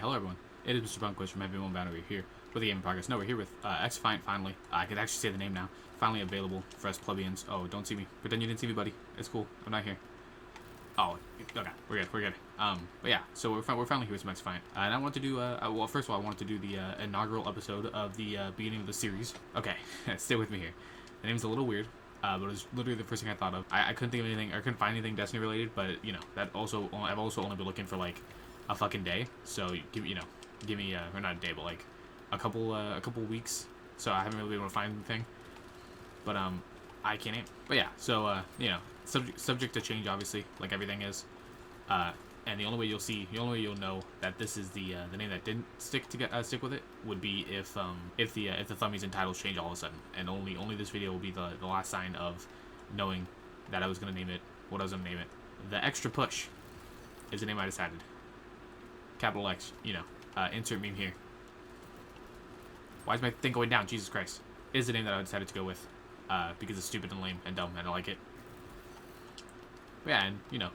hello everyone. It is Mr. Bunquish from Everyone Boundary here with the Game in Progress. No, we're here with X-defiant finally. I could actually say the name now. Finally available for us plebeians. Oh, don't see me. Pretend you didn't see me, buddy. It's cool. I'm not here. Oh, okay. We're good. But yeah, so we're finally here with some X-defiant. And I want to do, well, first of all, I wanted to do the inaugural episode of the beginning of the series. Okay, stay with me here. The name's a little weird. But it was literally the first thing I thought of. I couldn't think of anything, or couldn't find anything Destiny related, but, you know, I've also only been looking for, like, a fucking day. So, give me, or not a day, but, like, a couple weeks. So I haven't really been able to find anything. But, I can't aim. But yeah, so, you know, subject to change, obviously, like everything is. And the only way you'll know that this is the name that didn't stick with it would be if the thummies and titles change all of a sudden, and only this video will be the last sign of knowing that I was gonna name it what I was gonna name it. The Extra Push is the name I decided. Capital X, you know, insert meme here. Why is my thing going down? Jesus Christ. Is the name that I decided to go with, because it's stupid and lame and dumb and I like it. But yeah, and you know,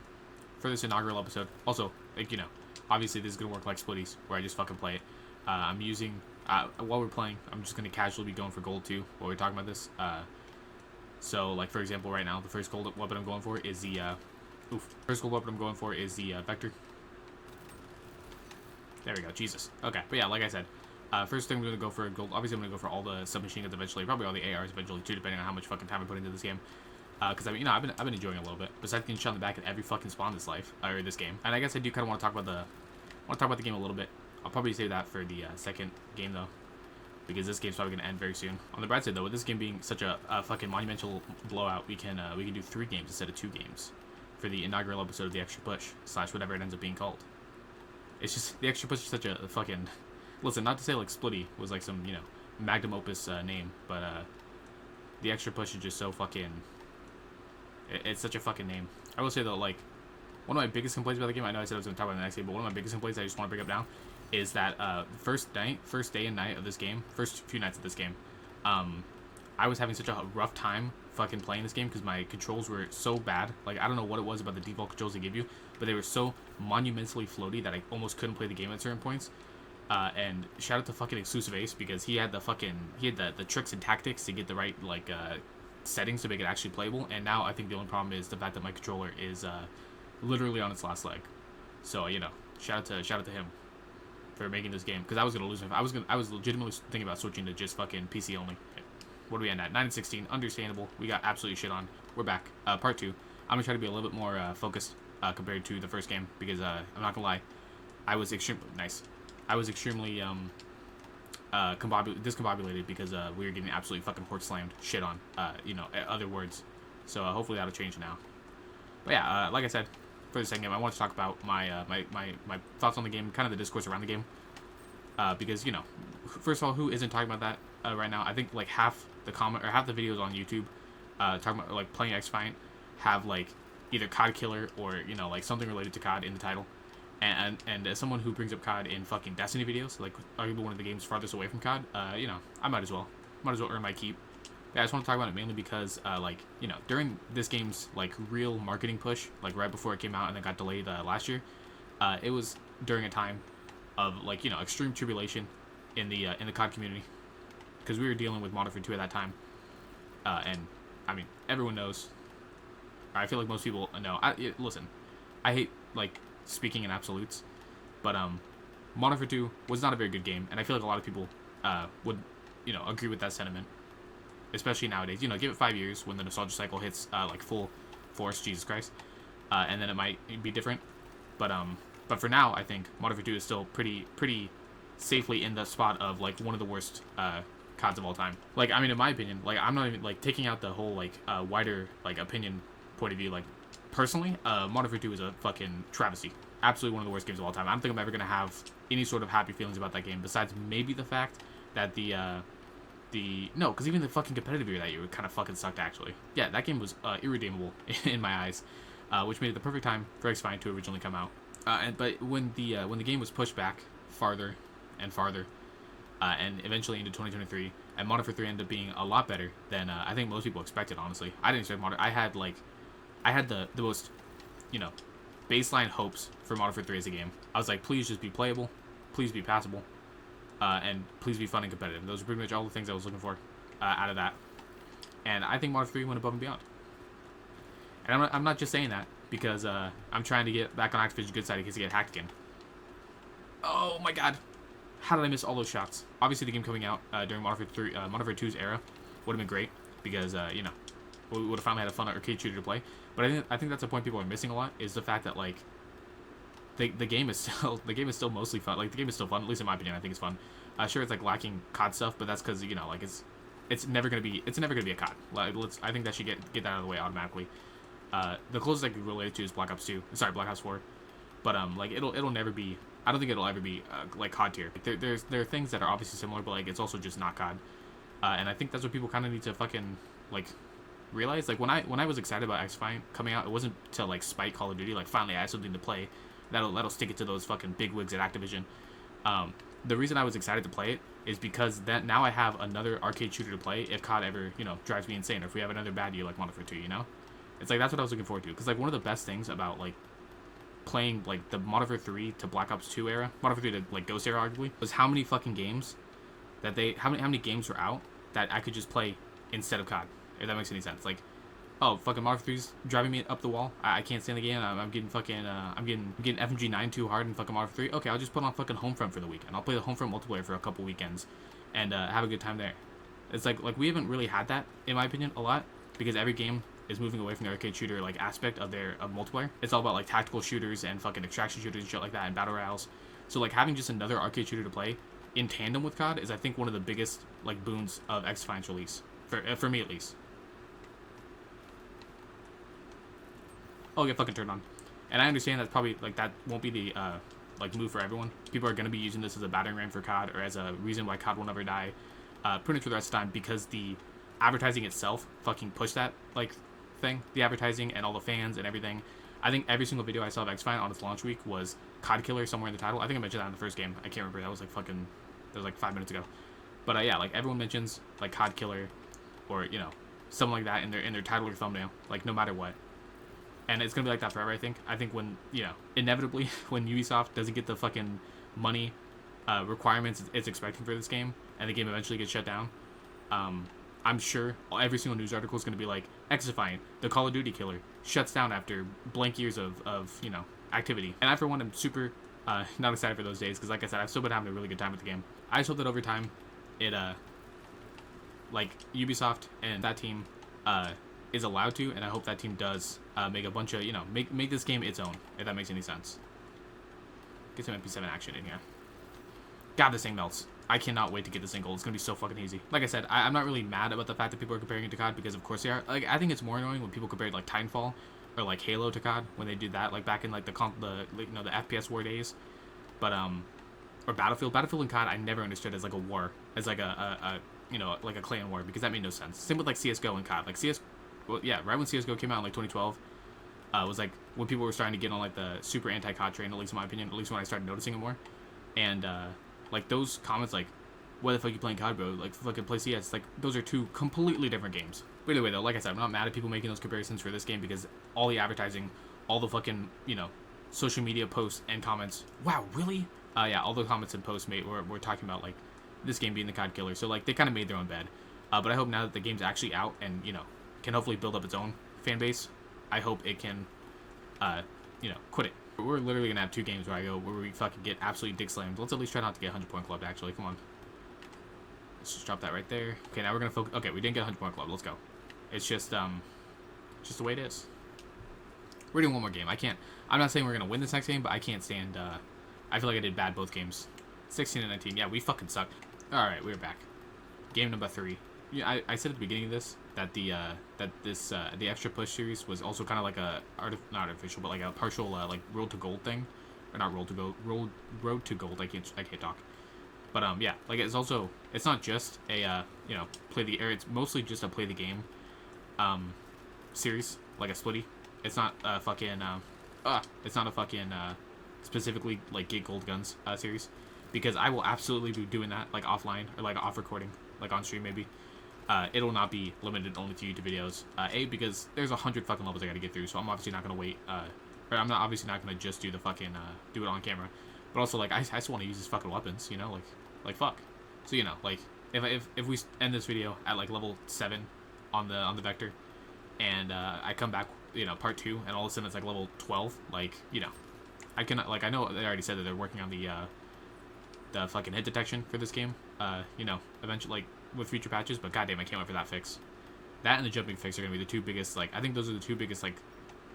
for this inaugural episode. Also, like, you know, obviously this is gonna work like Splitties, where I just fucking play it. I'm using, while we're playing, I'm just gonna casually be going for gold too, while we're talking about this. So, like, for example, right now, the first gold weapon I'm going for is the, Vector. There we go, Jesus. Okay, but yeah, like I said, first thing I'm gonna go for gold. Obviously, I'm gonna go for all the submachine guns eventually, probably all the ARs eventually too, depending on how much fucking time I put into this game. Because I mean, you know, I've been enjoying it a little bit. Besides getting shot in the back at every fucking spawn this life, or this game. And I guess I do kind of want to talk about the game a little bit. I'll probably save that for the second game though, because this game's probably gonna end very soon. On the bright side though, with this game being such a fucking monumental blowout, we can do 3 games instead of 2 games for the inaugural episode of the Extra Push / whatever it ends up being called. It's just the Extra Push is such a fucking, listen, not to say like Splitty was like some, you know, magnum opus name, but the Extra Push is just so fucking. It's such a fucking name. I will say though, like, one of my biggest complaints about the game, I know I said I was going to talk about it in the next game, but one of my biggest complaints I just want to bring up now is that first day and night of this game, first few nights of this game, I was having such a rough time fucking playing this game because my controls were so bad. Like, I don't know what it was about the default controls they give you, but they were so monumentally floaty that I almost couldn't play the game at certain points. And shout out to fucking Exclusive Ace, because he had the tricks and tactics to get the right, like, settings to make it actually playable. And now I think the only problem is the fact that my controller is literally on its last leg. So, you know, shout out to him for making this game, because I was gonna lose him. I was legitimately thinking about switching to just fucking PC only. What do we end at? 9 and 16. Understandable. We got absolutely shit on. We're back. Part 2. I'm gonna try to be a little bit more focused compared to the first game, because I'm not gonna lie, I was extremely discombobulated because we were getting absolutely fucking horde slammed, shit on, you know, other words. So hopefully that'll change now. But yeah, like I said, for the second game, I want to talk about my thoughts on the game, kind of the discourse around the game. Because, you know, first of all, who isn't talking about that right now? I think like half the videos on YouTube talking about like playing X-defiant have like either COD killer or, you know, like something related to COD in the title. And as someone who brings up COD in fucking Destiny videos, like arguably one of the games farthest away from COD, you know, I might as well earn my keep. Yeah, I just want to talk about it mainly because, like, you know, during this game's like real marketing push, like right before it came out and then got delayed last year, it was during a time of, like, you know, extreme tribulation in the COD community, because we were dealing with Modern Warfare 2 at that time, and I mean, everyone knows. I feel like most people know. Listen, I hate like speaking in absolutes, but Modern Warfare 2 was not a very good game, and I feel like a lot of people would, you know, agree with that sentiment, especially nowadays. You know, give it 5 years when the nostalgia cycle hits like full force, Jesus Christ, and then it might be different. But for now, I think Modern Warfare 2 is still pretty safely in the spot of like one of the worst CODs of all time. Like, I mean, in my opinion, like, I'm not even like taking out the whole like wider like opinion point of view, like, personally, Modern Warfare 2 is a fucking travesty. Absolutely one of the worst games of all time. I don't think I'm ever gonna have any sort of happy feelings about that game, besides maybe the fact that no, because even the fucking competitive year that year kind of fucking sucked, actually. Yeah, that game was irredeemable in my eyes, which made it the perfect time for X-defiant to originally come out. But when the game was pushed back farther and farther, and eventually into 2023, and Modern Warfare 3 ended up being a lot better than I think most people expected. Honestly, I didn't expect Modern. I had the most, you know, baseline hopes for Modern Warfare 3 as a game. I was like, please just be playable, please be passable, and please be fun and competitive. Those are pretty much all the things I was looking for out of that. And I think Modern Warfare 3 went above and beyond. And I'm not just saying that because I'm trying to get back on Activision's good side in case I get hacked again. Oh my god. How did I miss all those shots? Obviously, the game coming out during Modern Warfare 2's era would have been great because, you know, we would have finally had a fun arcade shooter to play. But I think that's the point people are missing a lot, is the fact that, like, the game is still mostly fun. Like, the game is still fun, at least in my opinion. I think it's fun. Sure, it's like lacking COD stuff, but that's because, you know, like, it's never gonna be a COD. Like, I think that should get that out of the way automatically. The closest I could relate it to is Black Ops 4. But like it'll never be. I don't think it'll ever be like COD tier. There are things that are obviously similar, but like it's also just not COD. And I think that's what people kind of need to fucking like realize. Like when I was excited about XDefiant coming out, it wasn't to like spite Call of Duty. Like finally I have something to play that'll stick it to those fucking big wigs at Activision. The reason I was excited to play it is because that now I have another arcade shooter to play if COD ever, you know, drives me insane, or if we have another bad year like Modern Warfare 2, you know? It's like that's what I was looking forward to, because like one of the best things about like playing like the Modern Warfare 3 to Black Ops 2 era, Modern Warfare 3 to like Ghost era arguably, was how many fucking games that how many games were out that I could just play instead of COD, if that makes any sense. Like, oh, fucking Modern Warfare 3's driving me up the wall. I can't stand the game. I'm getting fucking I'm getting FMG 9 too hard in fucking Modern Warfare 3. Okay, I'll just put on fucking Homefront for the weekend. I'll play the Homefront multiplayer for a couple weekends and have a good time there. It's like we haven't really had that, in my opinion, a lot, because every game is moving away from the arcade shooter like aspect of multiplayer. It's all about like tactical shooters and fucking extraction shooters and shit like that, and battle royales. So like having just another arcade shooter to play in tandem with COD is, I think, one of the biggest like boons of XDefiant's release for me at least. I'll get fucking turned on, and I understand that's probably like that won't be the like move for everyone. People are gonna be using this as a battering ram for COD, or as a reason why COD will never die, pretty much for the rest of the time, because the advertising itself fucking pushed that like thing. The advertising and all the fans and everything. I think every single video I saw of XDefiant on its launch week was COD Killer somewhere in the title. I think I mentioned that in the first game. I can't remember. That was like 5 minutes ago. But yeah, like everyone mentions like COD Killer, or you know, something like that in their title or thumbnail. Like no matter what. And it's gonna be like that forever. I think when, you know, inevitably when Ubisoft doesn't get the fucking money requirements it's expecting for this game, and the game eventually gets shut down, I'm sure every single news article is going to be like, XDefiant, the Call of Duty killer, shuts down after blank years of you know, activity. And I, for one, am super not excited for those days, because like I said, I've still been having a really good time with the game. I just hope that over time, it, like, Ubisoft and that team is allowed to, and I hope that team does make a bunch of, you know, make this game its own, if that makes any sense. Get some MP7 action in here. God, this thing melts. I cannot wait to get this thing gold. It's going to be so fucking easy. Like I said, I'm not really mad about the fact that people are comparing it to COD, because of course they are. Like, I think it's more annoying when people compare like Titanfall or like Halo to COD, when they did that, like back in like the you know, the FPS war days. But or Battlefield and COD, I never understood as like a war, as like a you know, like a clan war, because that made no sense. Same with like CS:GO and COD. Like well, yeah, right when CS:GO came out in like 2012, was like when people were starting to get on like the super anti-COD train, at least in my opinion, at least when I started noticing it more. And like those comments like, "Why the fuck you playing COD, bro? Like fucking play CS." Like those are two completely different games. But anyway, though, like I said, I'm not mad at people making those comparisons for this game, because all the advertising, all the fucking, you know, social media posts and comments. Wow, really? Yeah, all the comments and posts were talking about like this game being the COD killer. So like they kind of made their own bed. But I hope now that the game's actually out and, you know, can hopefully build up its own fan base, I hope it can, you know, quit it. We're literally gonna have 2 games where we fucking get absolutely dick slammed. Let's at least try not to get 100-point clubbed, actually. Come on. Let's just drop that right there. Okay, now we're gonna focus. Okay, we didn't get 100-point club. Let's go. It's just the way it is. We're doing one more game. I'm not saying we're gonna win this next game, but I can't stand, I feel like I did bad both games. 16 and 19. Yeah, we fucking sucked. Alright, we're back. Game number 3. Yeah, I said at the beginning of this that the extra push series was also kind of like a not artificial, but like a partial like road to gold thing, or not road to gold, road to gold. I can't talk. But yeah, like it's not just a you know, it's mostly just a play the game series, like a splitty. It's not a fucking specifically like get gold guns series, because I will absolutely be doing that like offline, or like off recording, like on stream maybe. It'll not be limited only to YouTube videos. Because there's 100 fucking levels I gotta get through, so I'm obviously not gonna wait. Or I'm not obviously not gonna just do the fucking do it on camera. But also, like, I just want to use his fucking weapons, you know? Like fuck. So, you know, like, if we end this video at, like, level 7 on the Vector, and I come back, you know, part 2, and all of a sudden it's, like, level 12, like, you know, I can, like, I know they already said that they're working on the fucking hit detection for this game, you know, eventually, like, with future patches, but goddamn, I can't wait for that fix. That and the jumping fix are going to be the two biggest, like, I think those are the two biggest, like,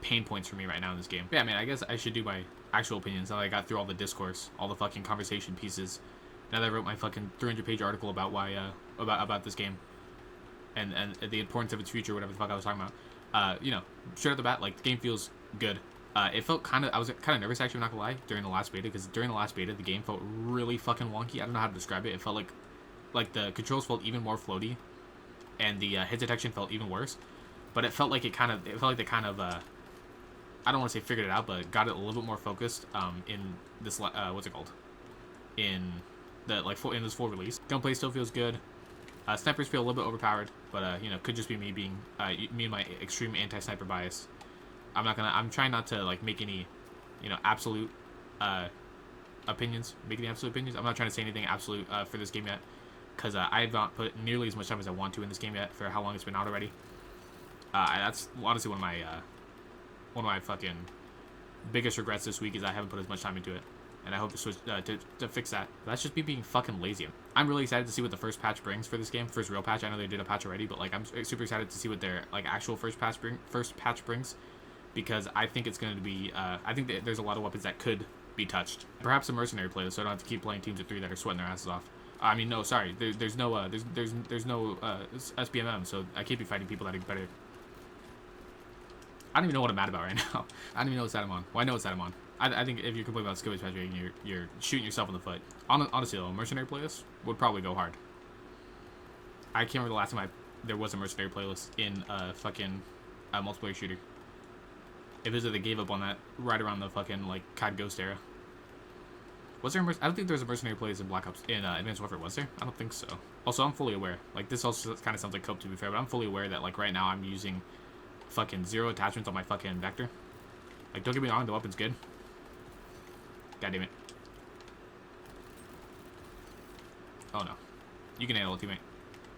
pain points for me right now in this game. But yeah, man, I guess I should do my actual opinions now that I got through all the discourse, all the fucking conversation pieces. Now that I wrote my fucking 300-page article about why, about this game, and the importance of its future, whatever the fuck I was talking about. You know, straight off the bat, like, the game feels good. It felt I was kind of nervous, actually, I'm not gonna lie, during the last beta, because during the last beta, the game felt really fucking wonky. I don't know how to describe it. It felt like the controls felt even more floaty, and the hit detection felt even worse. But it felt like it felt like they kind of, I don't want to say figured it out, but got it a little bit more focused, in this, what's it called? In this full release. Gunplay still feels good. Snipers feel a little bit overpowered, but, you know, could just be me being, me and my extreme anti-sniper bias. I'm trying not to, like, make any, you know, absolute, opinions. Make any absolute opinions. I'm not trying to say anything absolute, for this game yet. Because, I have not put nearly as much time as I want to in this game yet for how long it's been out already. That's honestly one of my fucking biggest regrets this week is I haven't put as much time into it. And I hope to switch, to fix that. But that's just me being fucking lazy. I'm really excited to see what the first patch brings for this game. First real patch. I know they did a patch already, but, like, I'm super excited to see what their, like, actual first patch brings. Because I think it's going to be, I think that there's a lot of weapons that could be touched. Perhaps a mercenary playlist, so I don't have to keep playing teams of 3 that are sweating their asses off. I mean, no, sorry, there's no SPMM, so I can't be fighting people that are better. I don't even know what I'm mad about right now. I don't even know what side I'm on. Well, I know what side I'm on. I think if you're complaining about skill-based matchmaking, you're shooting yourself in the foot. Honestly, though, a mercenary playlist would probably go hard. I can't remember the last time there was a mercenary playlist in a fucking multiplayer shooter. If it was that they gave up on that right around the fucking, like, COD Ghost era. Was there I don't think there was a mercenary playlist in Black Ops, in Advanced Warfare, was there? I don't think so. Also, I'm fully aware. Like, this also kind of sounds like cope, to be fair, but I'm fully aware that, like, right now I'm using fucking 0 attachments on my fucking Vector. Like, don't get me wrong, the weapon's good. God damn it. Oh, no. You can handle it, teammate.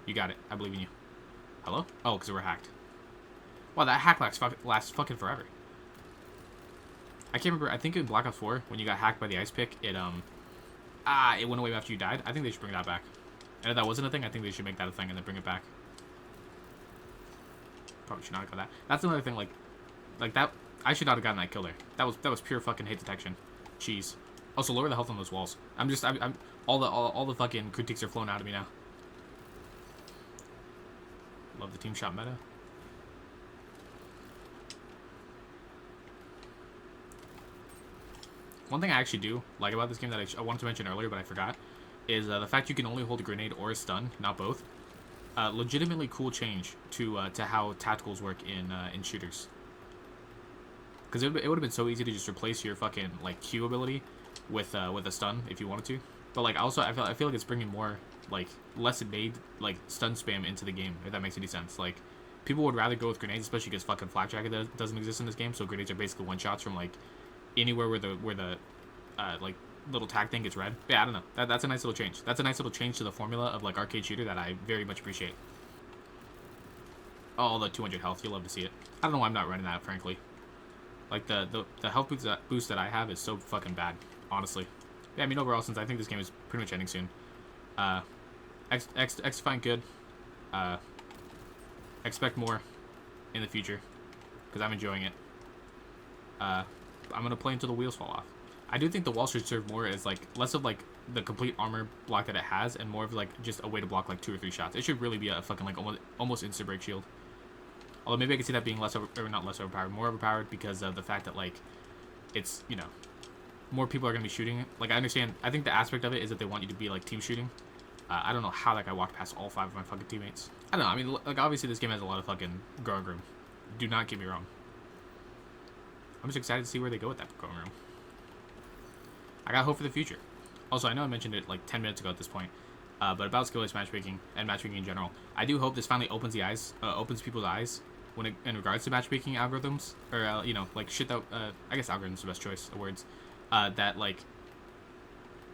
You got it. I believe in you. Hello? Oh, because we're hacked. Wow, that hack lasts fucking forever. I can't remember. I think in Black Ops 4, when you got hacked by the ice pick, it went away after you died. I think they should bring that back. And if that wasn't a thing, I think they should make that a thing and then bring it back. Probably should not have got that. That's another thing, like that. I should not have gotten that kill there. That was pure fucking hit detection. Cheese. Also, lower the health on those walls. I'm all the fucking critiques are flowing out of me now. Love the team shot meta. One thing I actually do like about this game that I wanted to mention earlier, but I forgot, is the fact you can only hold a grenade or a stun, not both. Legitimately cool change to how tacticals work in shooters. Because it would have been so easy to just replace your fucking, like, Q ability with a stun if you wanted to. But, like, also I feel like it's bringing more, like, less made, like, stun spam into the game, if that makes any sense. Like, people would rather go with grenades, especially because fucking flak jacket doesn't exist in this game. So grenades are basically one shots from, like, anywhere where the like, little tag thing gets red. But yeah, I don't know. That's a nice little change. That's a nice little change to the formula of, like, arcade shooter that I very much appreciate. Oh, the 200 health. You'll love to see it. I don't know why I'm not running that, frankly. Like, the health boost that I have is so fucking bad, honestly. Yeah, I mean, overall, since I think this game is pretty much ending soon. XDefiant good. Expect more in the future, because I'm enjoying it. I'm gonna play until the wheels fall off. I do think the wall should serve more as, like, less of, like, the complete armor block that it has, and more of, like, just a way to block, like, 2 or 3 shots. It should really be a fucking, like, almost instant break shield. Although maybe I could see that being less or not less overpowered, more overpowered, because of the fact that, like, it's, you know, more people are gonna be shooting. Like, I understand. I think the aspect of it is that they want you to be, like, team shooting. I don't know how that guy walked past all 5 of my fucking teammates. I don't know. I mean, like, obviously this game has a lot of fucking growing room. Do not get me wrong. I'm just excited to see where they go with that growing room. I got hope for the future. Also, I know I mentioned it like 10 minutes ago at this point, but about skill-based matchmaking and matchmaking in general, I do hope this finally opens people's eyes in regards to matchmaking algorithms, or you know, like shit that I guess algorithms is the best choice of words. That, like,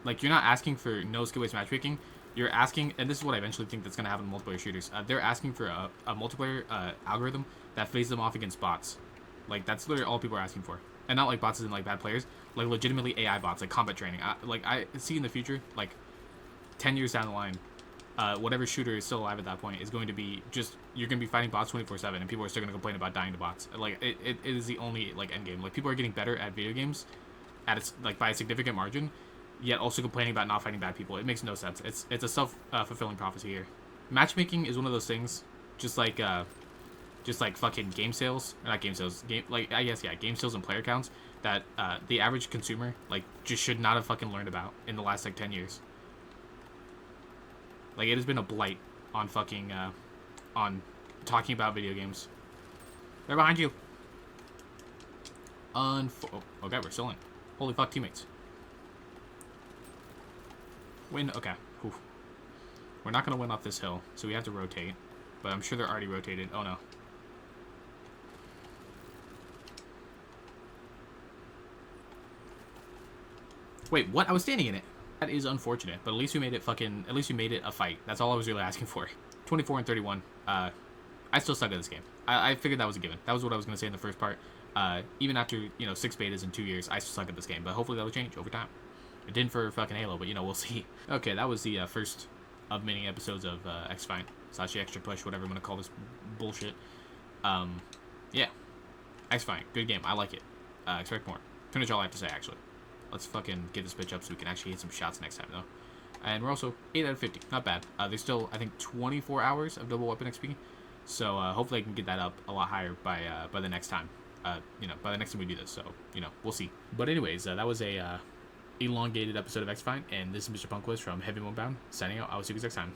Like, you're not asking for no skill-based matchmaking. You're asking, and this is what I eventually think that's going to happen in multiplayer shooters. They're asking for a multiplayer algorithm that phases them off against bots. Like, that's literally all people are asking for. And not like bots as in like bad players. Like, legitimately AI bots, like combat training. I see in the future, like, 10 years down the line, whatever shooter is still alive at that point is going to be just, you're going to be fighting bots 24/7, and people are still going to complain about dying to bots. Like, it is the only, like, end game. Like, people are getting better at video games like, by a significant margin, yet also complaining about not fighting bad people. It makes no sense. It's a self-fulfilling prophecy here. Matchmaking is one of those things, just like fucking game sales, or not game sales, game sales and player counts that the average consumer, like, just should not have fucking learned about in the last, like, 10 years. Like, it has been a blight on fucking, on talking about video games. They're behind you. Okay, we're still in. Holy fuck, teammates. Win. Okay. Oof. We're not going to win off this hill, so we have to rotate. But I'm sure they're already rotated. Oh, no. Wait, what? I was standing in it. That is unfortunate, but at least we made it at least we made it a fight. That's all I was really asking for. 24 and 31. I still suck at this game. I figured that was a given. That was what I was going to say in the first part. Even after, 6 betas in 2 years, I still suck at this game, but hopefully that'll change over time. It didn't for fucking Halo, but, we'll see. Okay, that was the first of many episodes of X-Defiant / Extra Push, whatever I'm going to call this bullshit. Yeah. X-Defiant, good game. I like it. Expect more. Pretty much all I have to say, actually. Let's fucking get this bitch up so we can actually hit some shots next time, though. And we're also 8 out of 50. Not bad. There's still, I think, 24 hours of double weapon XP. So, hopefully I can get that up a lot higher by the next time. By the next time we do this. So, we'll see. But anyways, that was a elongated episode of X-Defiant. And this is Mr. Punkwiz from Heavy Moonbound, signing out. I will see you guys next time.